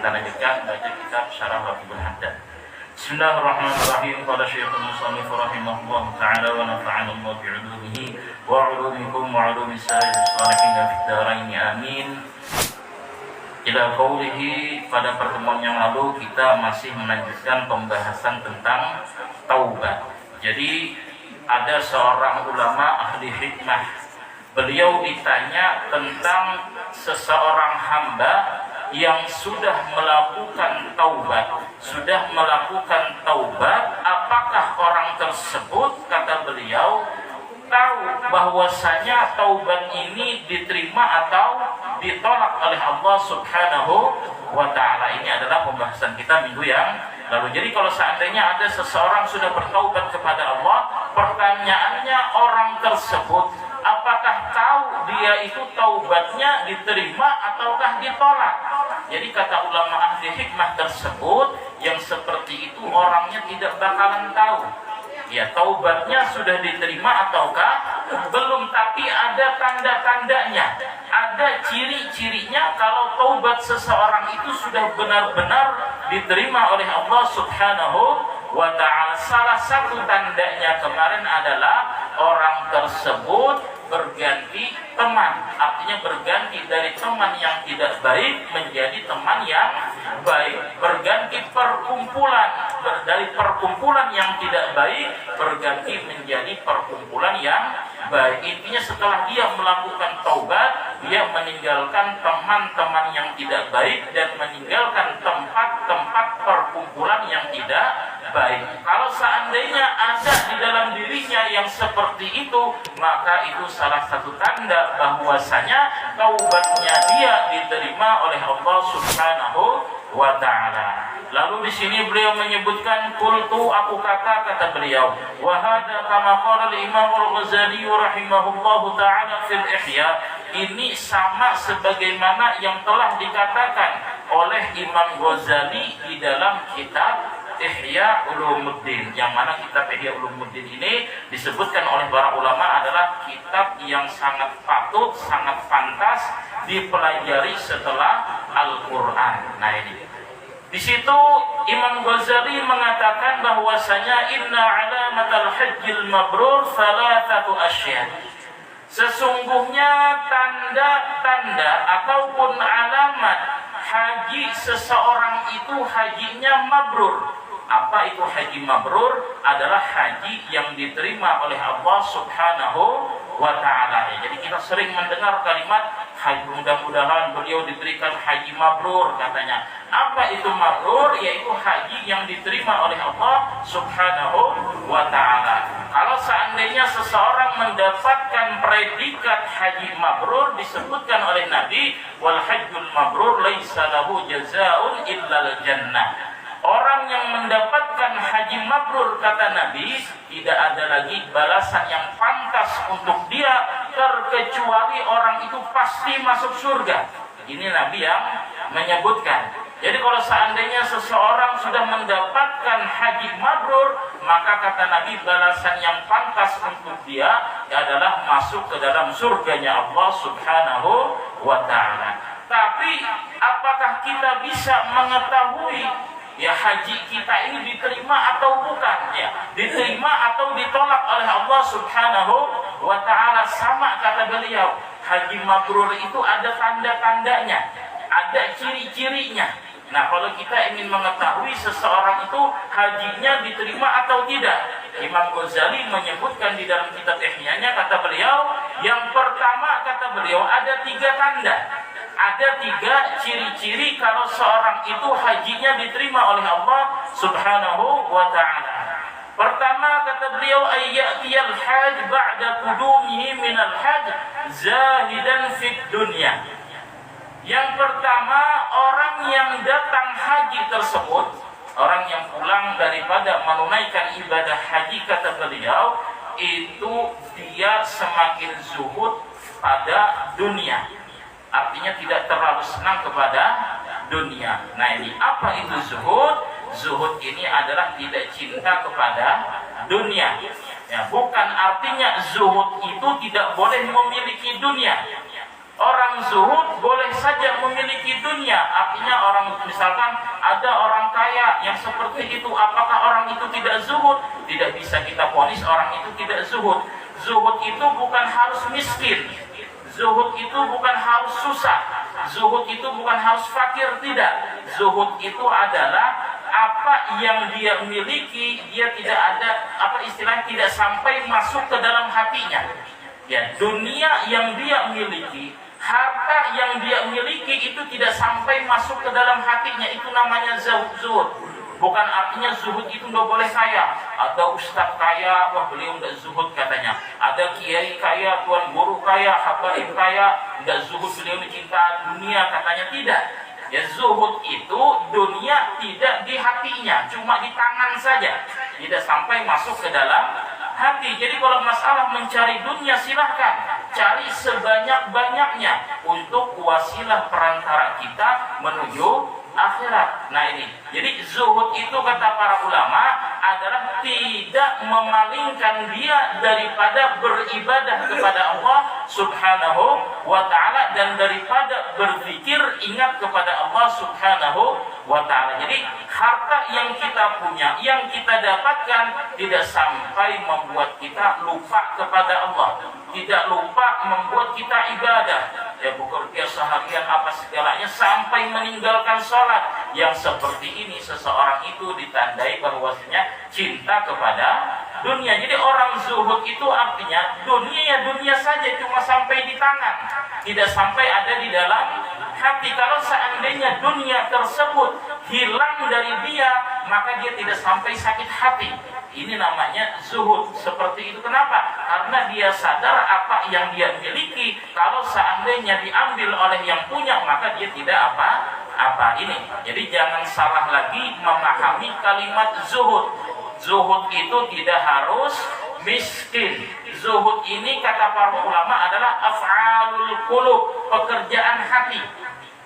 kita lanjutkan baca kitab Syarah Raghibul Haddad. Bismillahirrahmanirrahim. Qala Syekhul Musannif rahimahullah ta'ala wa nafa'ana Allah bi'ulumihi wa 'ulumikum wa 'ulumis salihin fid dharain amin. Ila qaulihi, pada pertemuan yang lalu kita masih melanjutkan pembahasan tentang taubat. Jadi ada seorang ulama ahli hikmah, beliau ditanya tentang seseorang hamba yang sudah melakukan taubat, apakah orang tersebut, kata beliau, tahu bahwasanya taubat ini diterima atau ditolak oleh Allah Subhanahu wa ta'ala. Ini adalah pembahasan kita minggu yang lalu. Jadi kalau seandainya ada seseorang sudah bertaubat kepada Allah, pertanyaannya orang tersebut apakah tahu dia itu taubatnya diterima ataukah ditolak. Jadi kata ulama ahli hikmah tersebut, yang seperti itu orangnya tidak bakalan tahu ya taubatnya sudah diterima ataukah belum, tapi ada tanda-tandanya, ada ciri-cirinya kalau taubat seseorang itu sudah benar-benar diterima oleh Allah Subhanahu wa ta'ala. Salah satu tandanya kemarin adalah orang tersebut berganti teman, artinya berganti dari teman yang tidak baik menjadi teman yang baik, berganti perkumpulan, dari perkumpulan yang tidak baik berganti menjadi perkumpulan yang baik. Intinya setelah dia melakukan taubat, dia meninggalkan teman-teman yang tidak baik dan meninggalkan tempat-tempat perkumpulan yang tidak baik. Kalau seandainya ada di dalam dirinya yang seperti itu, maka itu salah satu tanda bahwasanya taubatnya dia diterima oleh Allah Subhanahu wa ta'ala. Lalu di sini beliau menyebutkan qultu, aku kata beliau, wa hadza kama qala al-Imam al-Ghazali rahimahullahu ta'ala fil Ihya. Ini sama sebagaimana yang telah dikatakan oleh Imam Ghazali di dalam kitab Ihya Ulumuddin, yang mana kitab Ihya Ulumuddin ini disebutkan oleh para ulama adalah kitab yang sangat patut, sangat pantas dipelajari setelah Al-Quran. Nah ini di situ Imam Ghazali mengatakan bahwasanya inna alamatal hajjil mabrur thalathatu asya. Sesungguhnya tanda-tanda ataupun alamat haji seseorang itu hajinya mabrur. Apa itu haji mabrur? Adalah haji yang diterima oleh Allah Subhanahu wa ta'ala. Jadi kita sering mendengar kalimat haji, mudah-mudahan beliau diberikan haji mabrur katanya. Apa itu mabrur? Yaitu haji yang diterima oleh Allah Subhanahu wa ta'ala. Kalau seandainya seseorang mendapatkan predikat haji mabrur, disebutkan oleh Nabi, wal hajjul mabrur laisa lahu jazaa'un illal jannah. Orang yang mendapatkan haji mabrur, kata Nabi, tidak ada lagi balasan yang pantas untuk dia terkecuali orang itu pasti masuk surga. Ini Nabi yang menyebutkan. Jadi kalau seandainya seseorang sudah mendapatkan haji mabrur, maka kata Nabi balasan yang pantas untuk dia adalah masuk ke dalam surganya Allah Subhanahu wa ta'ala. Tapi apakah kita bisa mengetahui ya haji kita ini diterima atau bukan, ya diterima atau ditolak oleh Allah Subhanahu wa ta'ala? Sama kata beliau, haji mabrur itu ada tanda-tandanya, ada ciri-cirinya. Nah kalau kita ingin mengetahui seseorang itu hajinya diterima atau tidak, Imam Ghazali menyebutkan di dalam kitab Ihya-nya, kata beliau, yang pertama kata beliau ada 3 tanda. Ada 3 ciri-ciri kalau seorang itu hajinya diterima oleh Allah Subhanahu wa ta'ala. Pertama kata beliau, ayyatiyal hajj ba'da qudumihi minal hajj zahidan fid dunya. Yang pertama, orang yang datang haji tersebut, orang yang pulang daripada menunaikan ibadah haji, kata beliau, itu dia semakin zuhud pada dunia. Artinya tidak terlalu senang kepada dunia. Nah ini apa itu zuhud? Zuhud ini adalah tidak cinta kepada dunia. Ya, bukan artinya zuhud itu tidak boleh memiliki dunia. Orang zuhud boleh saja memiliki dunia. Artinya orang, misalkan ada orang kaya yang seperti itu, apakah orang itu tidak zuhud? Tidak bisa kita vonis orang itu tidak zuhud. Zuhud itu bukan harus miskin, zuhud itu bukan harus susah, zuhud itu bukan harus fakir, tidak. Zuhud itu adalah apa yang dia miliki, dia tidak ada apa istilah, tidak sampai masuk ke dalam hatinya. Ya, dunia yang dia miliki, harta yang dia miliki itu tidak sampai masuk ke dalam hatinya, itu namanya zuhud. Bukan artinya zuhud itu nggak boleh kaya. Ada ustadz kaya, wah beliau nggak zuhud katanya. Ada kiai kaya, tuan guru kaya, habaib kaya, nggak zuhud, beliau mencinta dunia katanya, tidak. Ya, zuhud itu dunia tidak di hatinya, cuma di tangan saja, tidak sampai masuk ke dalam hati. Jadi kalau masalah mencari dunia, silahkan cari sebanyak-banyaknya untuk wasilah perantara kita menuju akhirat. Nah ini, jadi zuhud itu kata para ulama adalah tidak memalingkan dia daripada beribadah kepada Allah Subhanahu wa ta'ala dan daripada berzikir ingat kepada Allah Subhanahu wa ta'ala. Jadi harta yang kita punya, yang kita dapatkan tidak sampai membuat kita lupa kepada Allah, tidak lupa membuat kita ibadah, ya bekerja seharian apa segalanya sampai meninggalkan sholat. Yang seperti ini seseorang itu ditandai bahwasanya cinta kepada dunia. Jadi orang zuhud itu artinya dunia ya dunia saja, cuma sampai di tangan, tidak sampai ada di dalam hati. Kalau seandainya dunia tersebut hilang dari dia, maka dia tidak sampai sakit hati. Ini namanya zuhud seperti itu. Kenapa? Karena dia sadar apa yang dia miliki, kalau seandainya diambil oleh yang punya, maka dia tidak apa ini. Jadi jangan salah lagi memahami kalimat zuhud. Zuhud itu tidak harus miskin. Zuhud ini kata para ulama adalah af'alul qulub, pekerjaan hati.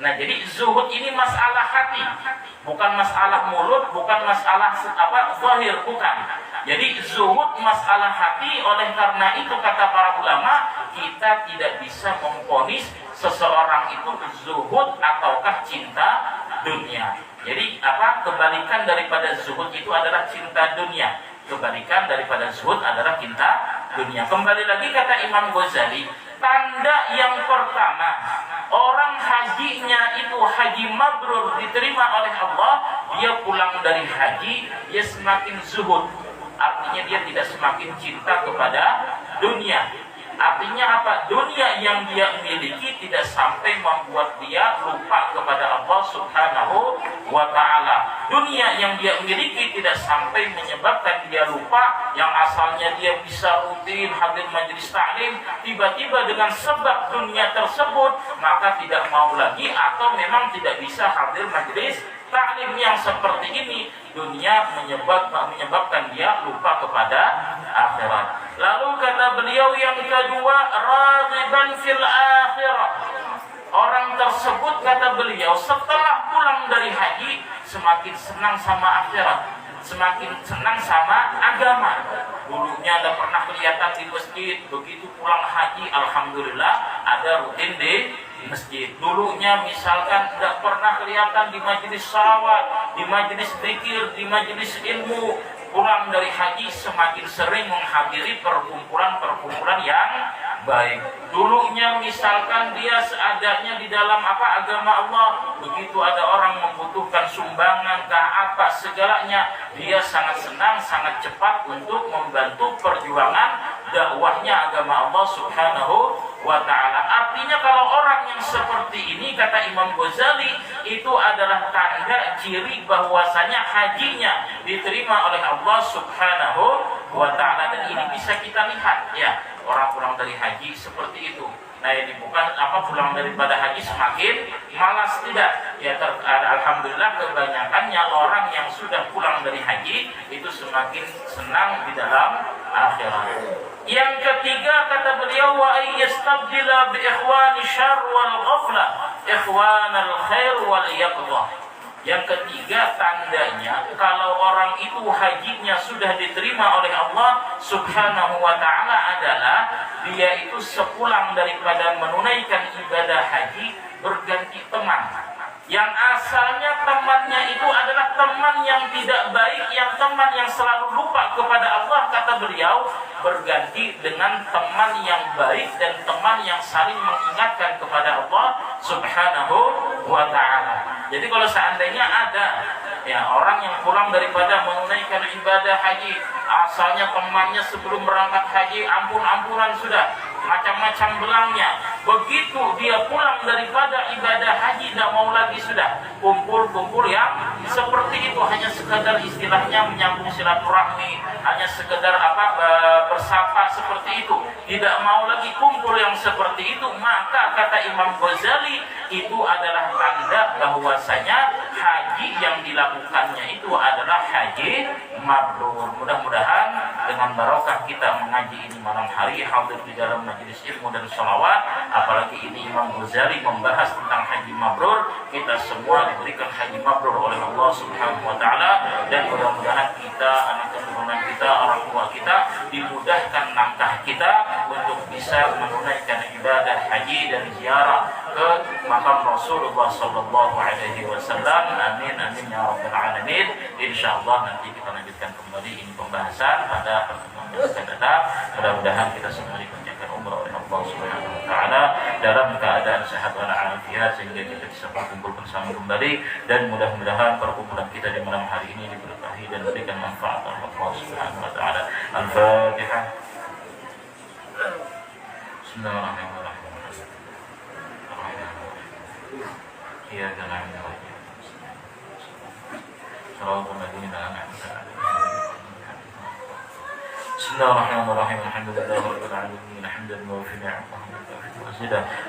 Nah, jadi zuhud ini masalah hati, bukan masalah mulut, bukan masalah zahir, bukan. Jadi zuhud masalah hati. Oleh karena itu kata para ulama, kita tidak bisa memvonis seseorang itu zuhud ataukah cinta dunia. Jadi kebalikan daripada zuhud itu adalah cinta dunia. Kebalikan daripada zuhud adalah cinta dunia. Kembali lagi kata Imam Ghazali, tanda yang pertama orang hajinya itu haji mabrur diterima oleh Allah, dia pulang dari haji dia semakin zuhud. Artinya dia tidak semakin cinta kepada dunia. Artinya apa? Dunia yang dia miliki tidak sampai membuat dia lupa kepada Allah Subhanahu wa ta'ala. Dunia yang dia miliki tidak sampai menyebabkan dia lupa, yang asalnya dia bisa rutin hadir majelis taklim, tiba-tiba dengan sebab dunia tersebut maka tidak mau lagi atau memang tidak bisa hadir majelis taklim. Yang seperti ini dunia menyebabkan dia lupa kepada akhirat. Lalu kata beliau yang kedua, raghiban fil akhirah. Orang tersebut kata beliau setelah pulang dari haji semakin senang sama akhirat, semakin senang sama agama. Dulunya ada pernah kelihatan di masjid, begitu pulang haji alhamdulillah ada rutin di masjid. Dulunya misalkan tidak pernah kelihatan di majelis salawat, di majelis zikir, di majelis ilmu. Pulang dari haji semakin sering menghadiri perkumpulan-perkumpulan yang baik. Dulunya misalkan dia seadanya di dalam agama Allah, begitu ada orang membutuhkan sumbangan apa segalanya, dia sangat senang, sangat cepat untuk membantu perjuangan dakwahnya agama Allah Subhanahu wa ta'ala. Artinya kalau orang yang seperti ini kata Imam Ghazali itu adalah tanda ciri bahwasanya hajinya diterima oleh Allah Subhanahu wa ta'ala. Dan ini bisa kita lihat ya, orang pulang dari haji seperti itu. Nah ini bukan pulang daripada haji semakin malas, tidak ya. Alhamdulillah kebanyakannya orang yang sudah pulang dari haji itu semakin senang di dalam akhirat. Yang ketiga kata beliau, wa ayyastabdila bi ikhwani syarr wal ghaflah ikhwanal khair wal yaqdah. Yang ketiga tandanya kalau orang itu hajinya sudah diterima oleh Allah Subhanahu wa ta'ala adalah dia itu sepulang daripada menunaikan ibadah yang tidak baik, yang teman yang selalu lupa kepada Allah, kata beliau, berganti dengan teman yang baik dan teman yang saling mengingatkan kepada Allah Subhanahu wa ta'ala. Jadi kalau seandainya ada ya orang yang pulang daripada menunaikan ibadah haji, asalnya temannya sebelum berangkat haji ampun-ampunan sudah, macam-macam belangnya, begitu dia pulang daripada ibadah haji tidak mau lagi sudah, kumpul-kumpul yang seperti itu, hanya sekadar istilahnya menyambung silaturahmi, hanya sekedar bersapa seperti itu, tidak mau lagi kumpul yang seperti itu, maka kata Imam Ghazali itu adalah tanda bahwasanya haji yang dilakukannya itu adalah haji mabrur. Mudah-mudahan dengan barokah kita mengaji ini malam hari, hadir di dalam majelis ilmu dan sholawat, apalagi ini Imam Ghazali membahas tentang haji mabrur, kita semua diberikan haji mabrur oleh Allah Subhanahu wa ta'ala, dan mudah-mudahan kita, anak keturunan kita, orang tua kita, dimudahkan langkah kita untuk bisa menunaikan ibadah haji dan ziarah ke makam Rasulullah sallallahu alaihi wasallam. Amin amin ya rabbal alamin. Insyaallah nanti kita lanjutkan kembali ini pembahasan pada pertemuan yang akan datang. Mudah-mudahan kita semua dipanjangkan umur oleh Allah Subhanahu wa taala dalam keadaan sehat walafiat sehingga kita bisa berkumpul bersama kembali, dan mudah-mudahan perkumpulan kita di malam hari ini diberkahi dan berikan manfaat oleh Allah Subhanahu wa taala. Al-Fatihah. Bismillahirrahmanirrahim. Iya jangan Bismillahirrahmanirrahim. Alhamdulillahirabbil alamin. Hamdan wa fi'lan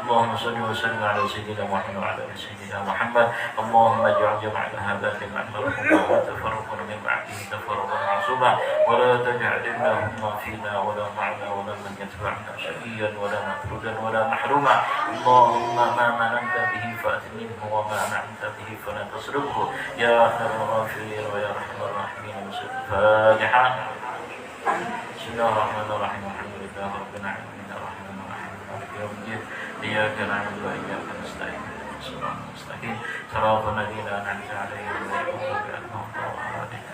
Allahumma shalli wa sallim ala sayyidina Muhammad wa ala ali sayyidina Muhammad. Allahumma ij'al jam'ana hadha jam'an marhuman wa tafarraqana min ba'dihi tafarruqan ma'suma wa la taj'al minhum fina wa la ma'na wa la man yatba'na shaqiyyan wa la matrudan wa la mahruma. Allahumma ma mananta bihi fa'tinhu wa ma an'amta bihi fala tasrifhu ya arhamar rahimin wa ya arhamar rahimin. Al-Fatihah. Bismillahirrahmanirrahim. Alhamdulillahi rabbil alamin. Arrahmanir rahim. Maliki yaumiddin. Iyyaka na'budu wa iyyaka nasta'in. Ihdinas siratal mustaqim. Shiratal ladzina an'amta 'alaihim ghairil maghdubi 'alaihim waladdallin.